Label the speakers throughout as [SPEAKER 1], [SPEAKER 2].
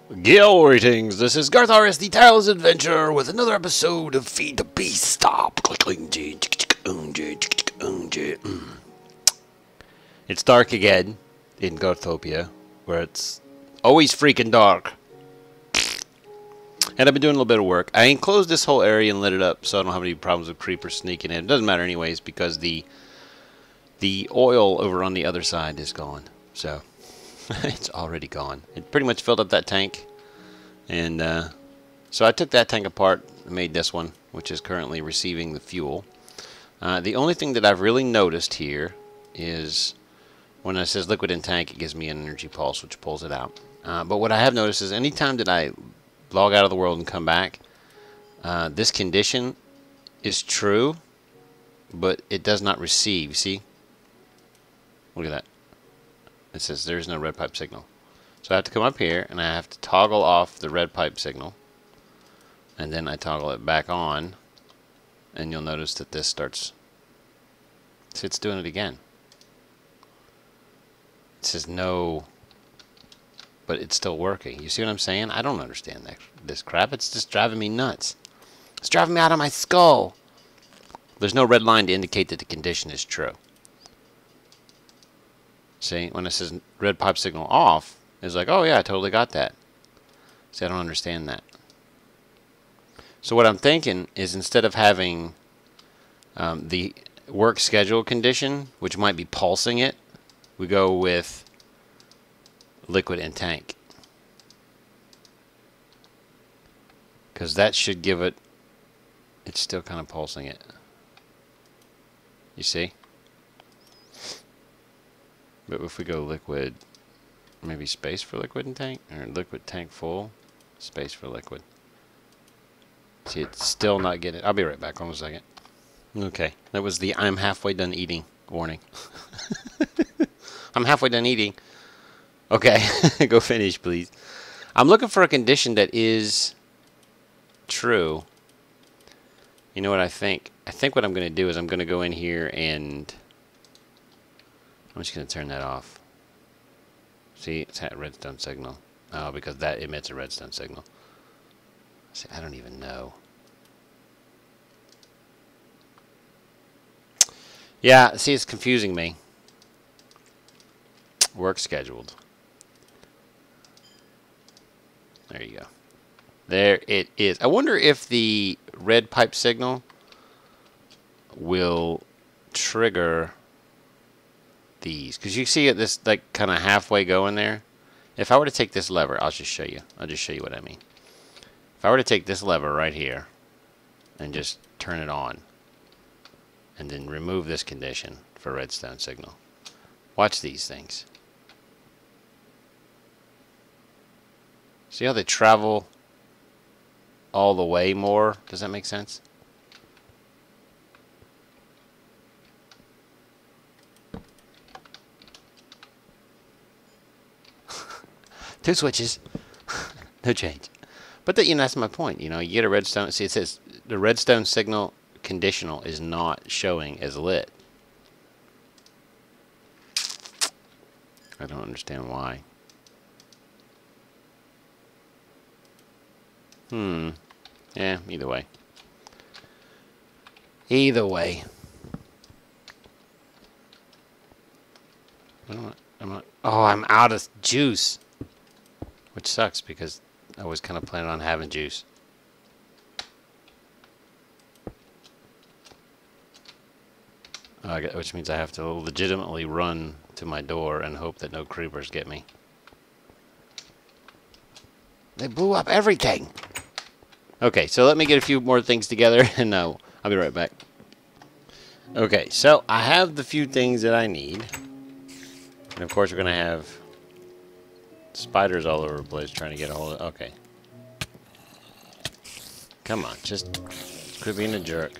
[SPEAKER 1] Greetings, this is garthrs, the tireless adventurer, with another episode of Feed the Beast. Stop. It's dark again in Garthopia, where it's always freaking dark. And I've been doing a little bit of work. I enclosed this whole area and lit it up so I don't have any problems with creepers sneaking in. It doesn't matter anyways because the oil over on the other side is gone. So it's already gone. It pretty much filled up that tank. And so I took that tank apart and made this one, which is currently receiving the fuel. The only thing that I've really noticed here is when it says liquid in tank, it gives me an energy pulse, which pulls it out. But what I have noticed is anytime that I log out of the world and come back, this condition is true, but it does not receive. See? Look at that. It says there's no red pipe signal. So I have to come up here and I have to toggle off the red pipe signal. And then I toggle it back on. And you'll notice that this starts. See, it's doing it again. It says no, but it's still working. You see what I'm saying? I don't understand this crap. It's just driving me nuts. It's driving me out of my skull. There's no red line to indicate that the condition is true. See, when it says red pipe signal off, it's like, oh yeah, I totally got that. See, I don't understand that. So what I'm thinking is instead of having the work schedule condition, which might be pulsing it, we go with liquid in tank. Because that should give it, it's still kind of pulsing it. You see? But if we go liquid, maybe space for liquid in tank, or liquid tank full, space for liquid. See, it's still not getting it. I'll be right back. Hold on a second. Okay, that was the I'm halfway done eating warning. I'm halfway done eating. Okay, go finish, please. I'm looking for a condition that is true. You know what I think? I think what I'm going to do is I'm going to go in here and I'm just going to turn that off. See, it's that redstone signal. Oh, because that emits a redstone signal. See, I don't even know. Yeah, see, it's confusing me. Work scheduled. There you go. There it is. I wonder if the red pipe signal will trigger these, because you see it this like kind of halfway going there. If I were to take this lever, I'll just show you what I mean. If I were to take this lever right here and just turn it on and then remove this condition for redstone signal, watch these things. See how they travel all the way more? Does that make sense? Two switches, no change. But that, you know, that's my point. You know, you get a redstone. See, it says the redstone signal conditional is not showing as lit. I don't understand why. Yeah, either way. Either way. I'm out of juice. Which sucks because I was kind of planning on having juice. Which means I have to legitimately run to my door and hope that no creepers get me. They blew up everything! Okay, so let me get a few more things together and I'll be right back. Okay, so I have the few things that I need. And of course we're going to have spiders all over the place trying to get a hold of. Okay. Come on, just quit being a jerk.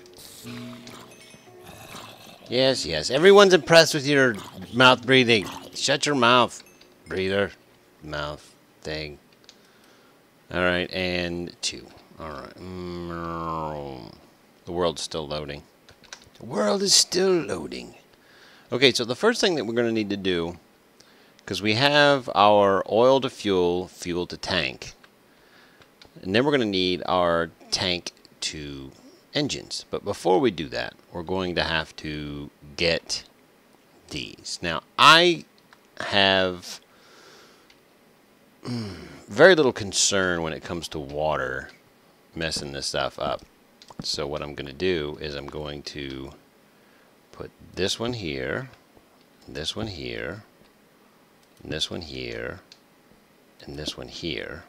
[SPEAKER 1] Yes, yes. Everyone's impressed with your mouth breathing. Shut your mouth, breather. Mouth thing. Alright, and 2. Alright. The world's still loading. The world is still loading. Okay, so the first thing that we're going to need to do, because we have our oil to fuel, fuel to tank. And then we're going to need our tank to engines. But before we do that, we're going to have to get these. Now, I have very little concern when it comes to water messing this stuff up. So what I'm going to do is I'm going to put this one here, this one here, and this one here, and this one here.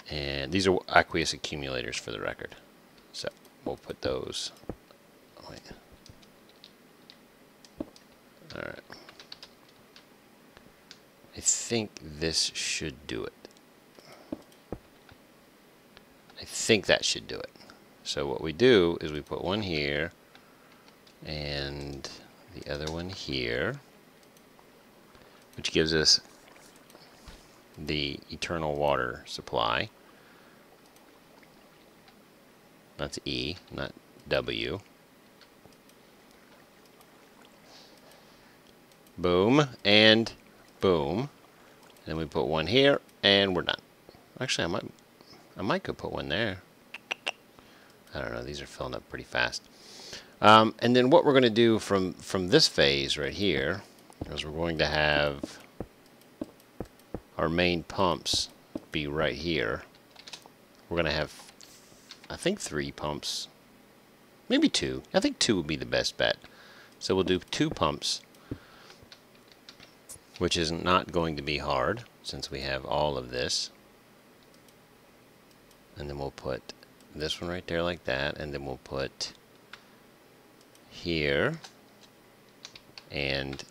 [SPEAKER 1] And these are aqueous accumulators for the record. So we'll put those. Wait. Alright. I think this should do it. I think that should do it. So what we do is we put one here and the other one here, which gives us the eternal water supply. That's E, not W. Boom, and boom. And then we put one here, and we're done. Actually, I might go put one there. I don't know, these are filling up pretty fast. And then what we're going to do from this phase right here is we're going to have our main pumps be right here. We're going to have, I think, 3 pumps, maybe 2. I think 2 would be the best bet. So we'll do 2 pumps, which is not going to be hard since we have all of this. And then we'll put this one right there like that, and then we'll put here and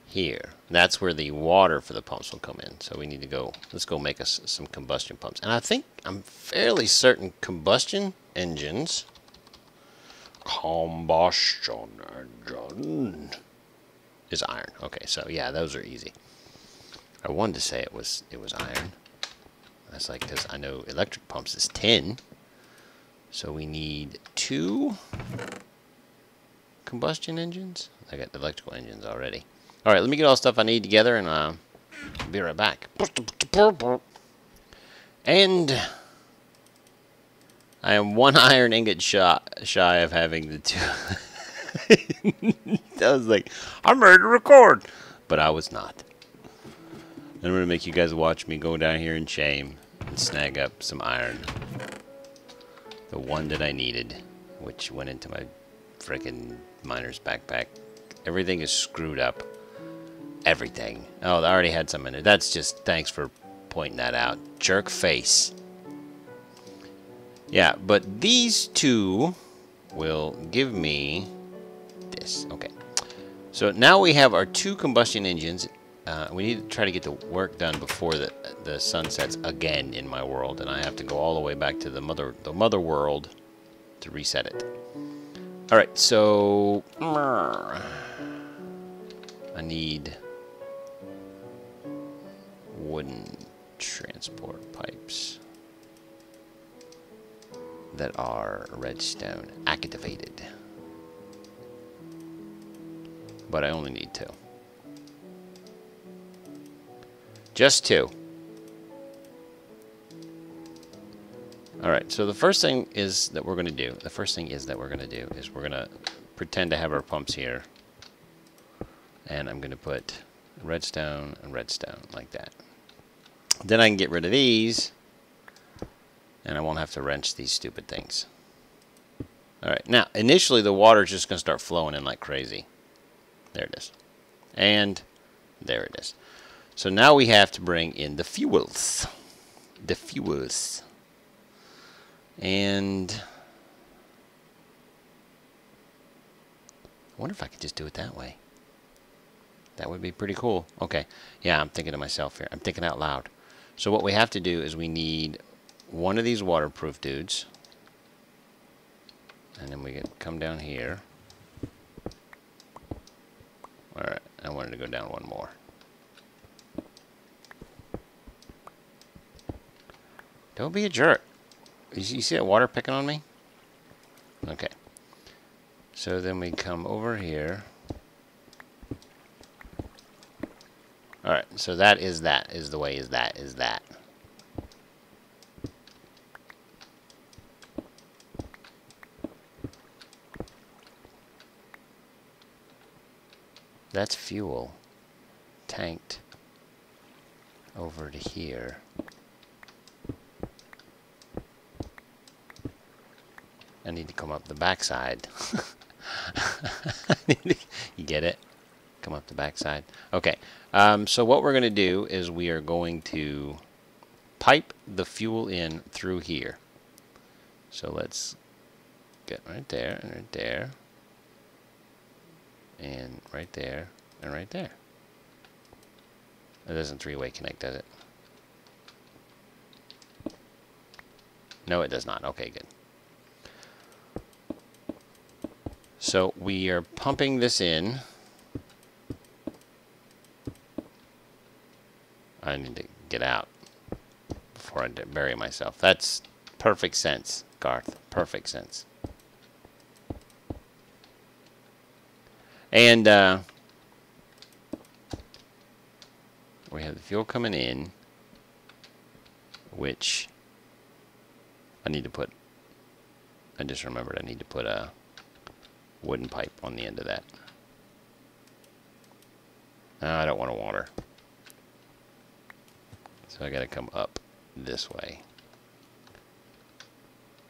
[SPEAKER 1] here. That's where the water for the pumps will come in. So we need to go, let's go make us some combustion pumps. And I think, I'm fairly certain combustion engines, combustion engine is iron. Okay, so yeah, those are easy. I wanted to say it was iron. That's like, because I know electric pumps is tin. So we need 2 combustion engines. I got electrical engines already. Alright, let me get all the stuff I need together and I'll be right back. And I am 1 iron ingot shy of having the 2. I was like, I'm ready to record. But I was not. And I'm going to make you guys watch me go down here in shame and snag up some iron. The one that I needed, which went into my frickin' miner's backpack. Everything is screwed up. Everything. Oh, I already had some in there. That's just, thanks for pointing that out. Jerk face. Yeah, but these 2 will give me this. Okay. So now we have our 2 combustion engines. We need to try to get the work done before the sun sets again in my world, and I have to go all the way back to the mother world to reset it. All right, so I need wooden transport pipes that are redstone activated, but I only need 2. Just 2. Alright, so the first thing is that we're going to do, is we're going to pretend to have our pumps here. And I'm going to put redstone and redstone like that. Then I can get rid of these, and I won't have to wrench these stupid things. Alright, now, initially the water is just going to start flowing in like crazy. There it is. And there it is. So now we have to bring in the fuels. The fuels. And I wonder if I could just do it that way. That would be pretty cool. Okay. Yeah, I'm thinking to myself here. I'm thinking out loud. So what we have to do is we need one of these waterproof dudes. And then we can come down here. Alright, I wanted to go down one more. Don't be a jerk. You see that water picking on me? Okay. So then we come over here. Alright, so that is the way is that. That's fuel tanked over to here. I need to come up the backside. You get it? Come up the backside. Okay. So what we're going to do is we are going to pipe the fuel in through here. So let's get right there and right there. And right there and right there. It doesn't three-way connect, does it? No, it does not. Okay, good. So we are pumping this in. I need to get out before I bury myself. That's perfect sense, Garth. Perfect sense. And we have the fuel coming in, which I need to put, I just remembered I need to put a wooden pipe on the end of that. No, I don't want to water. So I got to come up this way.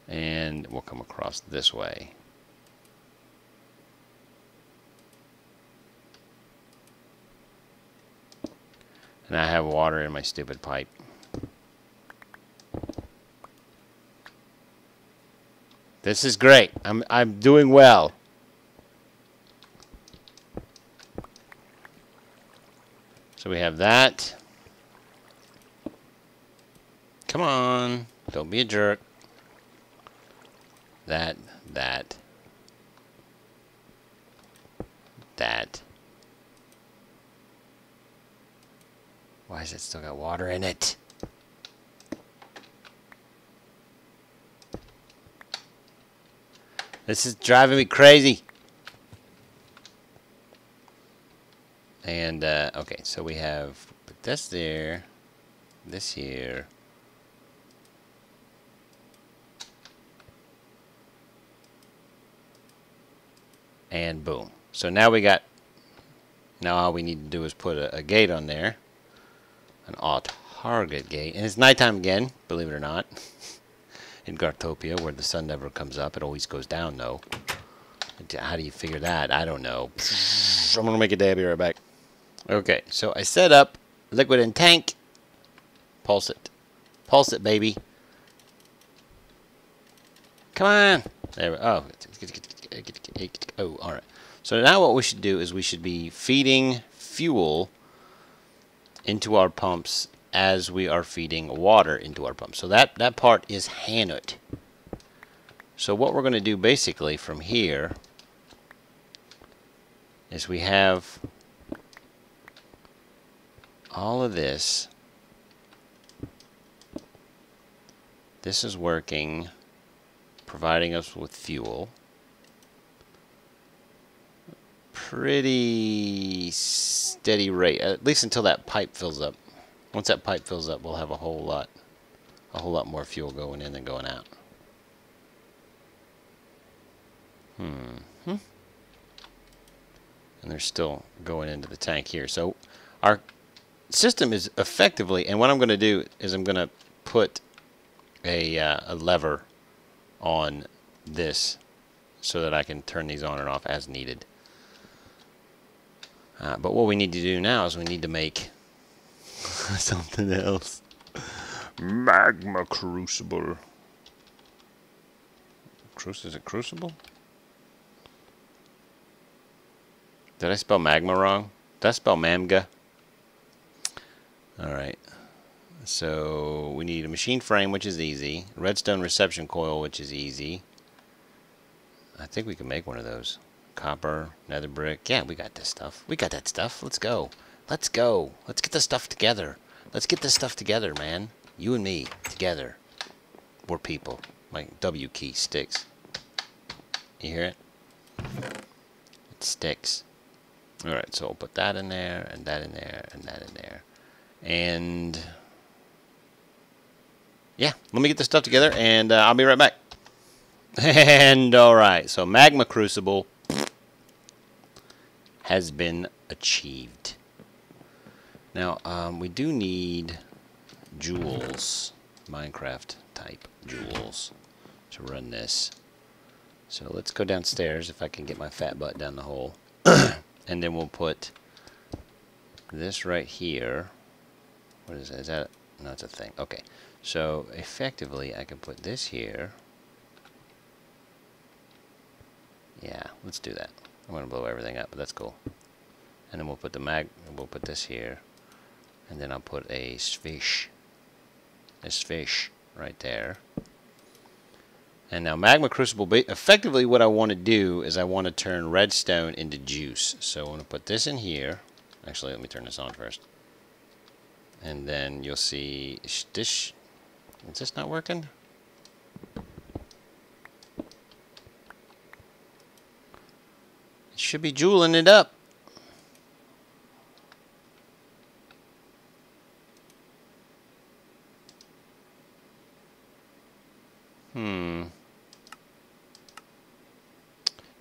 [SPEAKER 1] And we'll come across this way. And I have water in my stupid pipe. This is great. I'm doing well. So we have that. Come on. Don't be a jerk. That. Why has it still got water in it? This is driving me crazy. And, okay, so we have put this there, this here. And boom. So now we got, now all we need to do is put a gate on there. An target gate. And it's nighttime again, believe it or not. In Gartopia, where the sun never comes up. It always goes down, though. How do you figure that? I don't know. I'm going to make a day. I'll be right back. Okay, so I set up liquid in tank. Pulse it. Pulse it, baby. Come on. There we go. Oh, all right. So now what we should do is we should be feeding fuel into our pumps as we are feeding water into our pumps. So that part is handled. So what we're going to do basically from here is we have all of this. This is working, providing us with fuel. Pretty steady rate, at least until that pipe fills up. Once that pipe fills up, we'll have a whole lot more fuel going in than going out. And they're still going into the tank here. So our system is effectively, and what I'm going to do is I'm going to put a lever on this so that I can turn these on and off as needed. But what we need to do now is we need to make something else. Magma crucible. Is it crucible? Did I spell magma wrong? Did I spell mamga? Alright. So we need a machine frame, which is easy. Redstone reception coil, which is easy. I think we can make one of those. Copper, nether brick. Yeah, we got this stuff. We got that stuff. Let's go. Let's go. Let's get this stuff together. Let's get this stuff together, man. You and me, together. We're people. My W key sticks. You hear it? It sticks. Alright, so we'll put that in there, and that in there, and that in there. And yeah, let me get this stuff together, and I'll be right back. And alright, so Magma Crucible has been achieved. Now, we do need jewels, Minecraft type jewels, to run this. So let's go downstairs if I can get my fat butt down the hole. And then we'll put this right here. What is that? Is that no, it's a thing. Okay. So effectively I can put this here. Yeah, let's do that. I'm gonna blow everything up, but that's cool. And then we'll put we'll put this here. And then I'll put a fish right there. And now Magma Crucible, effectively what I want to do is I want to turn redstone into juice. So I'm going to put this in here. Actually, let me turn this on first. And then you'll see, is this not working? It should be jeweling it up.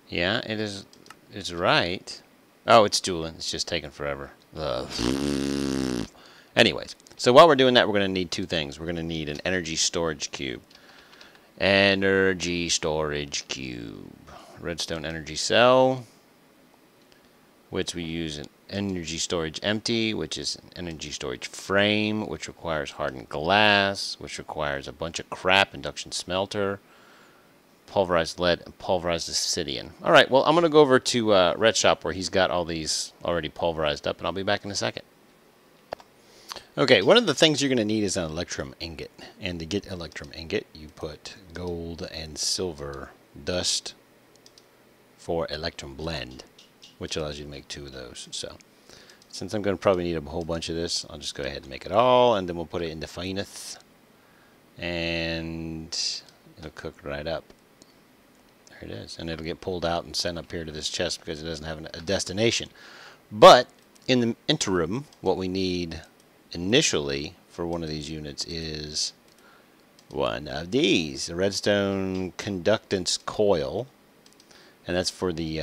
[SPEAKER 1] Yeah, it is. It's right. Oh, it's jeweling. It's just taking forever. Anyways, so while we're doing that, we're going to need two things. We're going to need an energy storage cube. Energy storage cube. Redstone energy cell, which we use an energy storage empty, which is an energy storage frame, which requires hardened glass, which requires a bunch of crap, induction smelter, pulverized lead, and pulverized obsidian. Alright, well, I'm going to go over to Red Shop where he's got all these already pulverized up, and I'll be back in a second. Okay, one of the things you're going to need is an electrum ingot. And to get electrum ingot, you put gold and silver dust for electrum blend, which allows you to make 2 of those. So, since I'm going to probably need a whole bunch of this, I'll just go ahead and make it all, and then we'll put it into fineth, and it'll cook right up. There it is. And it'll get pulled out and sent up here to this chest because it doesn't have a destination. But in the interim, what we need initially for one of these units is one of these, a redstone conductance coil, and that's for the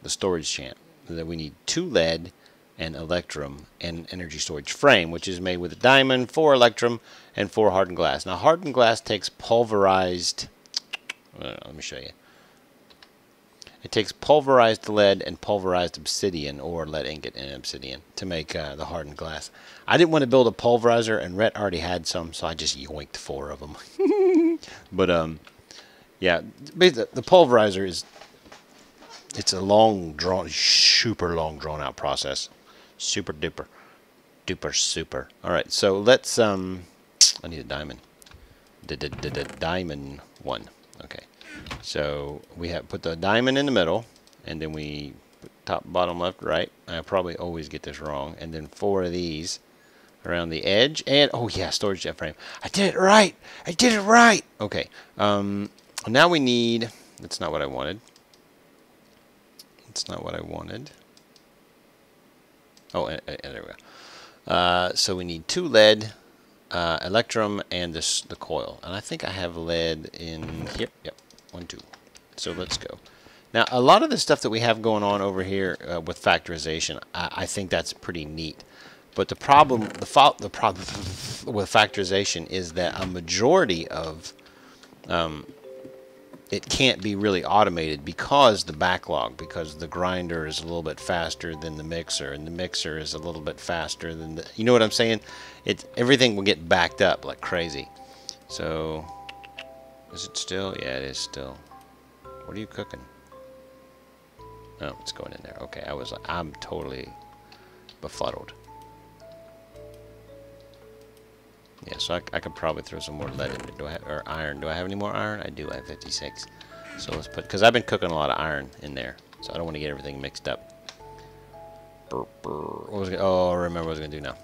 [SPEAKER 1] storage champ. That we need 2 lead and electrum and an energy storage frame, which is made with a diamond, 4 electrum, and 4 hardened glass. Now, hardened glass takes pulverized. Let me show you. It takes pulverized lead and pulverized obsidian, or lead ingot and obsidian, to make the hardened glass. I didn't want to build a pulverizer, and Rhett already had some, so I just yoinked 4 of them. But, yeah, the pulverizer is, it's a super long drawn out process. Super duper. Duper super. Alright, so let's, I need a diamond. The diamond one. Okay. So we have put the diamond in the middle, and then we put top, bottom, left, right. I probably always get this wrong. And then 4 of these around the edge. And, oh yeah, storage jet frame. I did it right! I did it right! Okay. Now we need, that's not what I wanted. That's not what I wanted. Oh, and there we go. So we need 2 lead, electrum, and the coil. And I think I have lead in here. Yep. 1, 2. So let's go. Now, a lot of the stuff that we have going on over here with factorization, I think that's pretty neat. But the problem with factorization is that a majority of it can't be really automated because the backlog, because the grinder is a little bit faster than the mixer, and the mixer is a little bit faster than the, you know what I'm saying? Everything will get backed up like crazy. So, is it still? Yeah, it is still. What are you cooking? Oh, it's going in there. Okay, I'm totally befuddled. Yeah, so I could probably throw some more lead in there. Or iron. Do I have any more iron? I do. I have 56. So let's put, because I've been cooking a lot of iron in there, so I don't want to get everything mixed up. What was I remember what I was going to do now.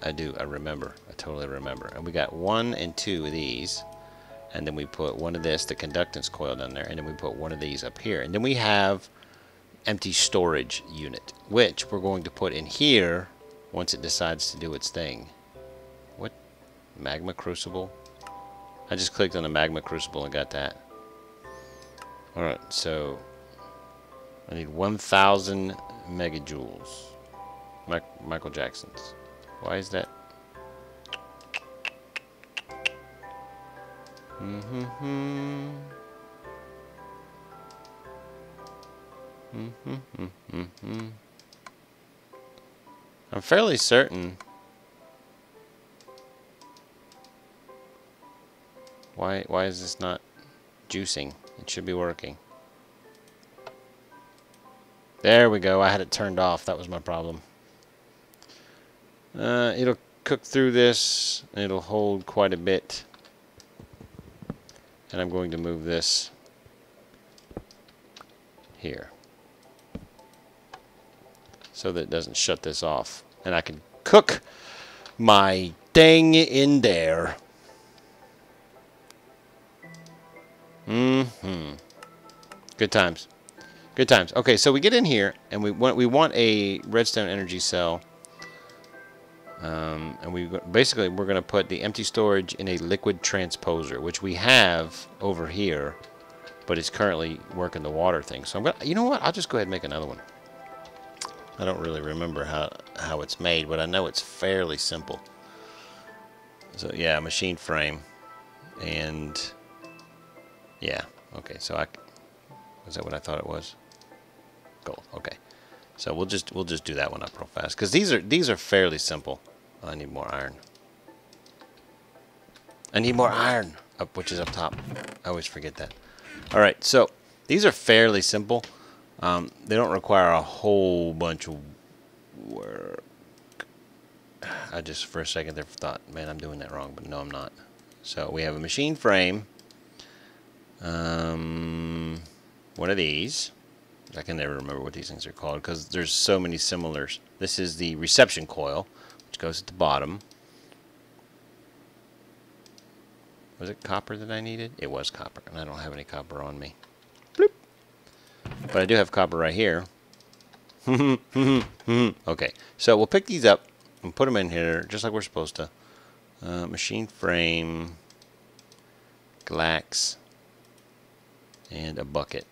[SPEAKER 1] I do. I remember. I totally remember. And we got 1 and 2 of these. And then we put 1 of this, the conductance coil down there. And then we put 1 of these up here. And then we have empty storage unit, which we're going to put in here once it decides to do its thing. What? Magma crucible? I just clicked on the magma crucible and got that. Alright, so I need 1,000 megajoules. Michael Jackson's. Why is that? I'm fairly certain. Why is this not juicing? It should be working. There we go. I had it turned off. That was my problem. It'll cook through this. It'll hold quite a bit. And I'm going to move this here so that it doesn't shut this off. And I can cook my thing in there. Good times. Good times. Okay, so we get in here and we want a redstone energy cell. And we're going to put the empty storage in a liquid transposer, which we have over here, but it's currently working the water thing. So I'm gonna, you know what? I'll just go ahead and make another one. I don't really remember how it's made, but I know it's fairly simple. So yeah, machine frame, and yeah, okay. So was that what I thought it was? Gold. Okay. So we'll just do that one up real fast because these are fairly simple. Oh, I need more iron. I need more iron up, which is up top. I always forget that. All right, so these are fairly simple. They don't require a whole bunch of work. I just for a second there thought, man, I'm doing that wrong, but no, I'm not. So we have a machine frame. One of these. I can never remember what these things are called because there's so many similars. This is the reception coil, which goes at the bottom. Was it copper that I needed? It was copper, and I don't have any copper on me. Bloop. But I do have copper right here. Okay, so we'll pick these up and put them in here just like we're supposed to. Machine frame, glax, and a bucket.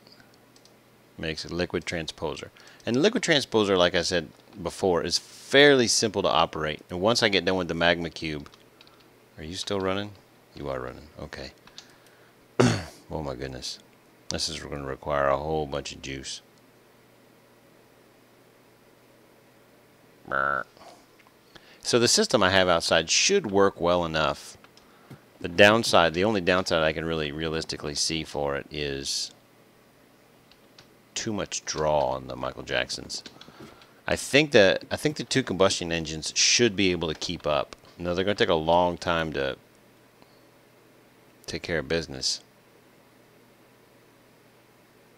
[SPEAKER 1] Makes a liquid transposer. And the liquid transposer, like I said before, is fairly simple to operate. And once I get done with the magma cube... Are you still running? You are running. Okay. Oh my goodness. This is going to require a whole bunch of juice. So the system I have outside should work well enough. The only downside I can really realistically see for it is too much draw on the Michael Jacksons. I think the two combustion engines should be able to keep up. No, they're going to take a long time to take care of business.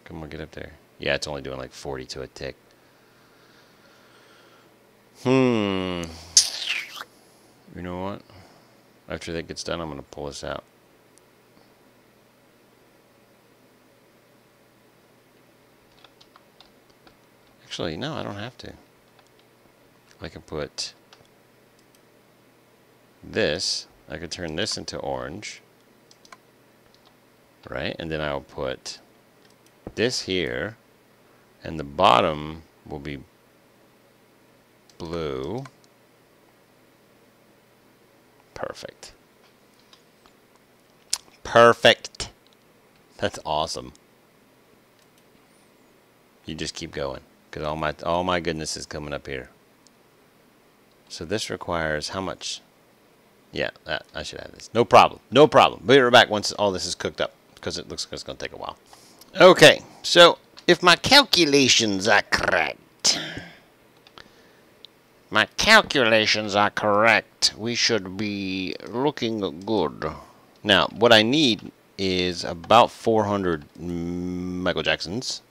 [SPEAKER 1] Come on, get up there. Yeah, it's only doing like 40 to a tick. You know what? After that gets done, I'm going to pull this out. Actually, no, I don't have to. I can put this. I could turn this into orange. Right? And then I'll put this here. And the bottom will be blue. Perfect. Perfect. That's awesome. You just keep going. Because all my goodness is coming up here. So this requires how much? Yeah, I should have this. No problem. No problem. We'll be right back once all this is cooked up. Because it looks like it's going to take a while. Okay, so if my calculations are correct. We should be looking good. Now, what I need is about 400 Michael Jacksons.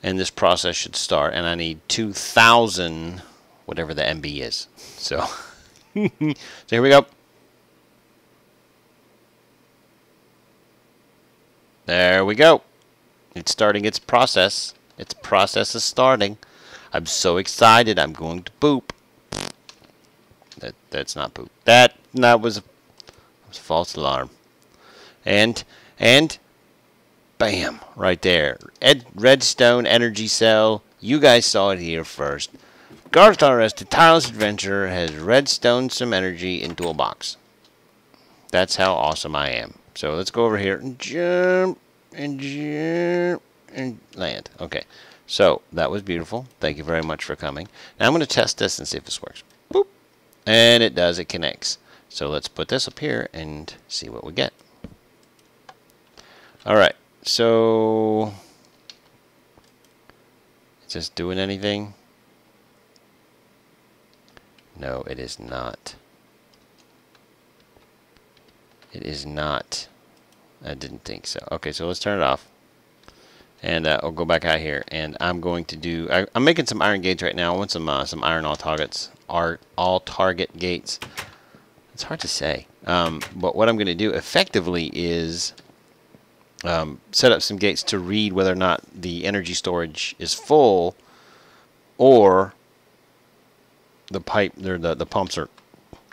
[SPEAKER 1] And this process should start. And I need 2,000, whatever the MB is. So, so here we go. There we go. It's starting its process. Its process is starting. I'm so excited. I'm going to poop. That's not poop. That was a false alarm. And bam, right there. Redstone energy cell. You guys saw it here first. garthrs, the tireless adventurer, has redstone some energy into a box. That's how awesome I am. So let's go over here and jump and land. Okay. So that was beautiful. Thank you very much for coming. Now I'm going to test this and see if this works. Boop. And it does. It connects. So let's put this up here and see what we get. Alright. So is this doing anything? No, it is not. It is not. I didn't think so. Okay, so let's turn it off. And I'll go back out here, and I'm going to do. I'm making some iron gates right now. I want some iron all targets, all target gates. It's hard to say, but what I'm going to do effectively is set up some gates to read whether or not the energy storage is full, or the pumps are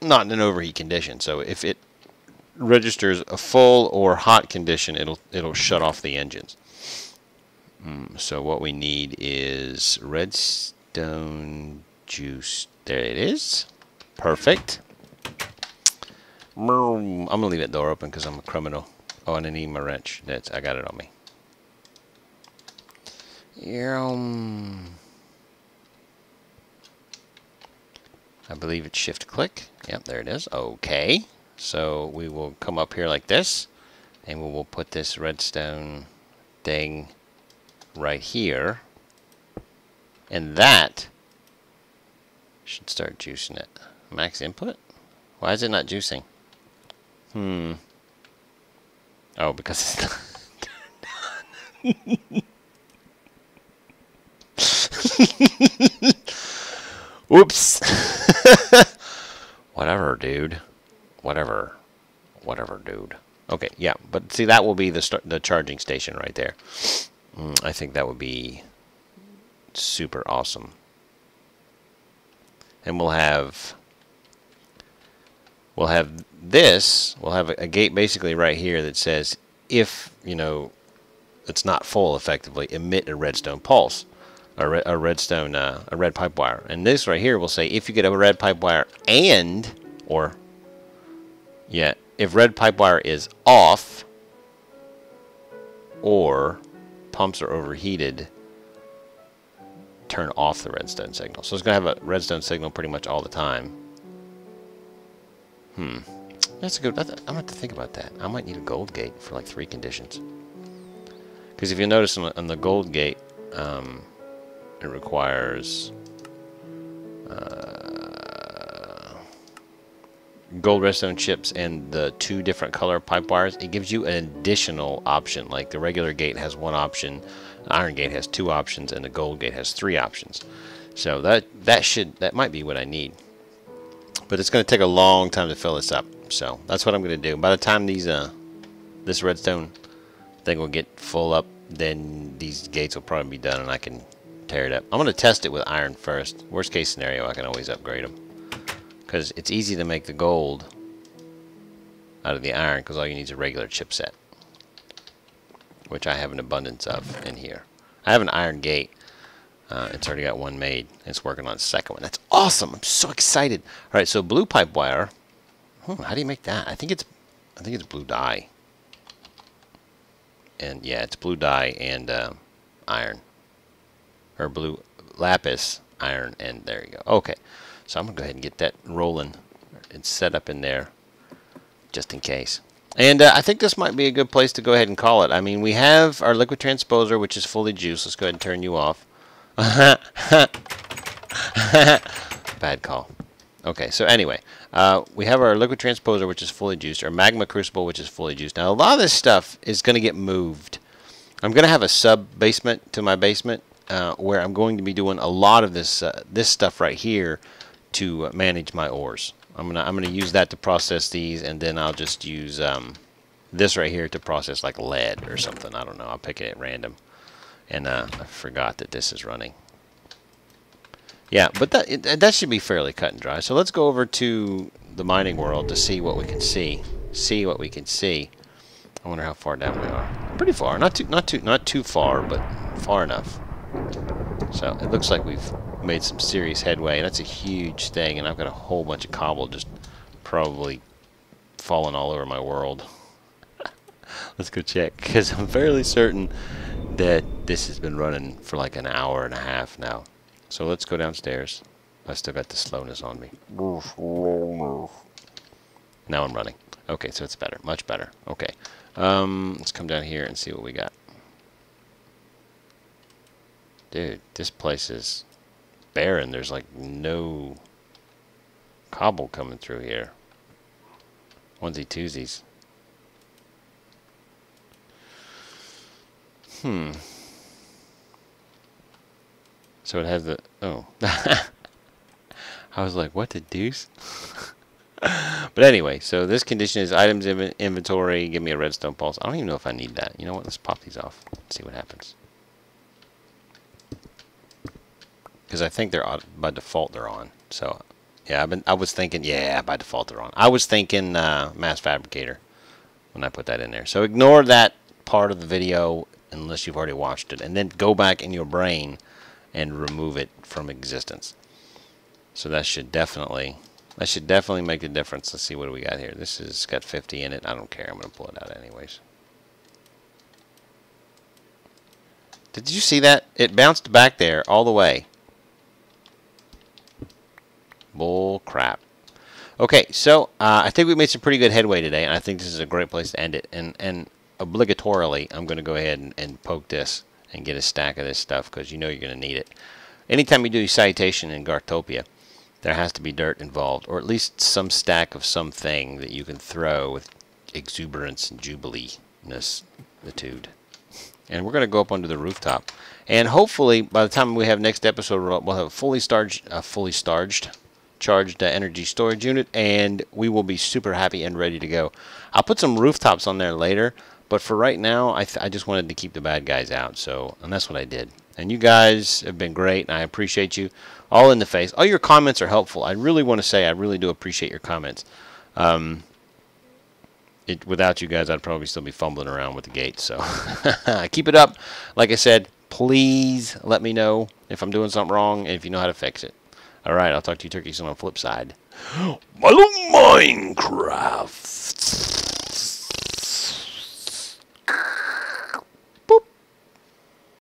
[SPEAKER 1] not in an overheat condition. So if it registers a full or hot condition, it'll shut off the engines. So what we need is redstone juice. There it is. Perfect. I'm gonna leave that door open because I'm a criminal. Oh, and I need my wrench. I got it on me. I believe it's shift click. Yep, there it is. Okay. So we will come up here like this, and we will put this redstone thing right here, and that should start juicing it. Max input? Why is it not juicing? Oh, because it's not. Whoops. Whatever, dude. Whatever, dude. Okay, yeah, but see, that will be the charging station right there. I think that would be super awesome. And we'll have this. We'll have a gate basically right here that says, if it's not full, effectively emit a redstone pulse, or a red pipe wire. And this right here will say, if you get a red pipe wire if red pipe wire is off or pumps are overheated, turn off the redstone signal. So it's going to have a redstone signal pretty much all the time. That's a good. I'm going to have to think about that. I might need a gold gate for like 3 conditions. Because if you notice on the gold gate, it requires gold redstone chips and the 2 different color pipe wires. It gives you an additional option. Like the regular gate has 1 option, the iron gate has 2 options, and the gold gate has 3 options. So that might be what I need. But it's going to take a long time to fill this up. So that's what I'm going to do. By the time this redstone thing will get full up, then these gates will probably be done and I can tear it up. I'm going to test it with iron first. Worst case scenario, I can always upgrade them. Because it's easy to make the gold out of the iron, because all you need is a regular chipset, which I have an abundance of in here. I have an iron gate. It's already got 1 made. It's working on the 2nd one. That's awesome. I'm so excited. All right, so blue pipe wire. How do you make that? I think it's blue dye. And yeah, it's blue dye and iron, or blue lapis, iron, and there you go. Okay. So I'm going to go ahead and get that rolling and set up in there just in case. And I think this might be a good place to go ahead and call it. I mean, we have our liquid transposer, which is fully juiced. Let's go ahead and turn you off. Bad call. Okay, so anyway, we have our liquid transposer, which is fully juiced, our magma crucible, which is fully juiced. Now, a lot of this stuff is going to get moved. I'm going to have a sub-basement to my basement where I'm going to be doing a lot of this stuff right here to manage my ores. I'm gonna use that to process these, and then I'll just use this right here to process like lead or something. I don't know. I'll pick it at random. And I forgot that this is running. Yeah, but that should be fairly cut and dry. So let's go over to the mining world to see what we can see. See what we can see. I wonder how far down we are. Pretty far. Not too far, but far enough. So it looks like we've made some serious headway, and that's a huge thing. And I've got a whole bunch of cobble just probably falling all over my world. Let's go check, because I'm fairly certain that this has been running for like an hour and a half now. So let's go downstairs. I still got the slowness on me. Now I'm running. Okay, so it's better. Much better. Okay. Let's come down here and see what we got. Dude, this place is barren. There's like no cobble coming through here. Onesie twosies. So it has the... Oh. I was like, what the deuce? But anyway, so this condition is items inventory. Give me a redstone pulse. I don't even know if I need that. You know what? Let's pop these off. Let's see what happens. Because I think they're by default they're on. So yeah, I was thinking, yeah, by default they're on. I was thinking mass fabricator when I put that in there. So ignore that part of the video unless you've already watched it, and then go back in your brain and remove it from existence. So that should definitely make a difference. Let's see, what do we got here? This has got 50 in it. I don't care. I'm going to pull it out anyways. Did you see that? It bounced back there all the way. Bull crap. Okay, so I think we made some pretty good headway today, and I think this is a great place to end it. And obligatorily, I'm going to go ahead and poke this and get a stack of this stuff, because you know you're going to need it. Anytime you do Citation in Gartopia, there has to be dirt involved, or at least some stack of something that you can throw with exuberance and jubilee-ness. And we're going to go up onto the rooftop, and hopefully by the time we have next episode, we'll have a fully charged energy storage unit, and we will be super happy and ready to go. I'll put some rooftops on there later, but for right now, I just wanted to keep the bad guys out, and that's what I did. And you guys have been great, and I appreciate you all in the face. All your comments are helpful. I really want to say I really do appreciate your comments. Without you guys, I'd probably still be fumbling around with the gate. So keep it up. Like I said, please let me know if I'm doing something wrong and if you know how to fix it. All right, I'll talk to you turkeys on the flip side. My little Minecraft.